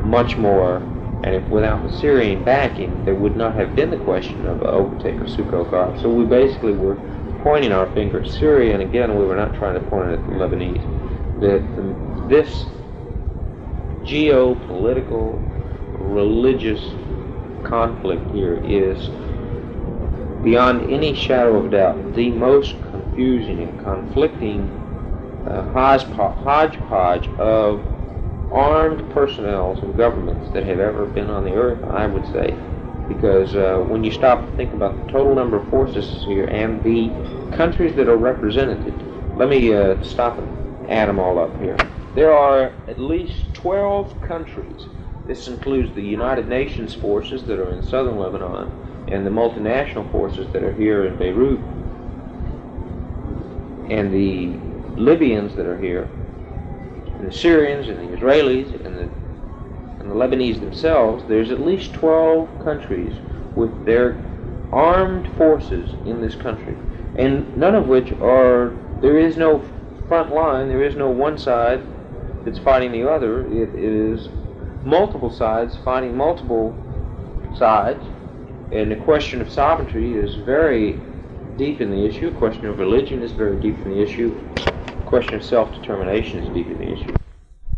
much more, and if without the Syrian backing, there would not have been the question of overtake of Souk el-Garb. So we basically were pointing our finger at Syria, and again, we were not trying to point it at the Lebanese. This geopolitical, religious conflict here is, beyond any shadow of doubt, the most confusing and conflicting hodgepodge of armed personnels and governments that have ever been on the earth, I would say, because when you stop to think about the total number of forces here and the countries that are represented, let me stop and add them all up here. There are at least 12 countries. This includes the United Nations forces that are in southern Lebanon and the multinational forces that are here in Beirut and the Libyans that are here, and the Syrians and the Israelis and the Lebanese themselves. There's at least 12 countries with their armed forces in this country, and none of which are, there is no front line, there is no one side that's fighting the other. It is multiple sides fighting multiple sides, and the question of sovereignty is very deep in the issue. The question of religion is very deep in the issue. The question of self-determination is deep in the issue.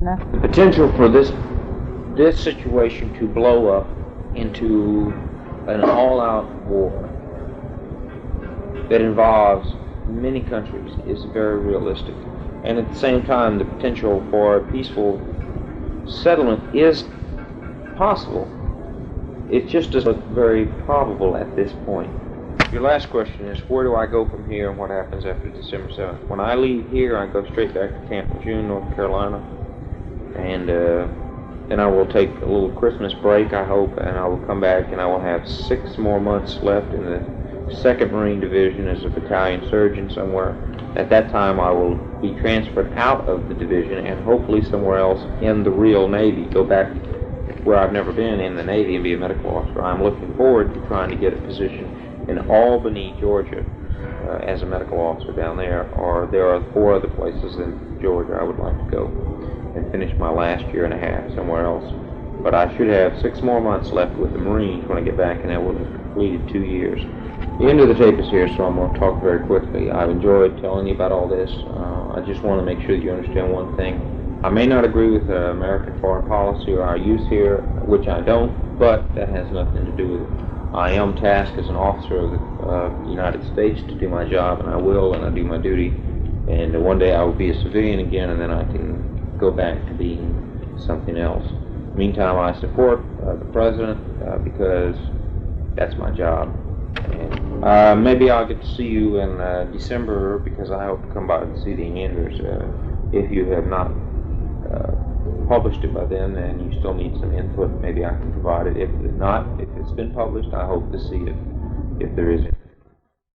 The potential for this situation to blow up into an all-out war that involves many countries is very realistic. And at the same time, the potential for a peaceful settlement is possible. It just doesn't look very probable at this point. Your last question is, where do I go from here and what happens after December 7th? When I leave here, I go straight back to Camp Lejeune, North Carolina, and then I will take a little Christmas break, I hope, and I will come back and I will have 6 more months left in the 2nd Marine Division as a battalion surgeon somewhere. At that time, I will be transferred out of the division and hopefully somewhere else in the real Navy, go back where I've never been in the Navy and be a medical officer. I'm looking forward to trying to get a position in Albany, Georgia, as a medical officer down there, or there are 4 other places in Georgia I would like to go and finish my last year and a half somewhere else. But I should have 6 more months left with the Marines when I get back, and I will have completed 2 years. The end of the tape is here, so I'm going to talk very quickly. I've enjoyed telling you about all this. I just want to make sure that you understand one thing. I may not agree with American foreign policy or our use here, which I don't, but that has nothing to do with it. I am tasked as an officer of the United States to do my job, and I will, and I do my duty. And one day I will be a civilian again, and then I can go back to being something else. Meantime, I support the President because that's my job. And maybe I'll get to see you in December, because I hope to come by and see the Anders. If you have not published it by then and you still need some input, maybe I can provide it. If not, if it's been published, I hope to see it if there is it.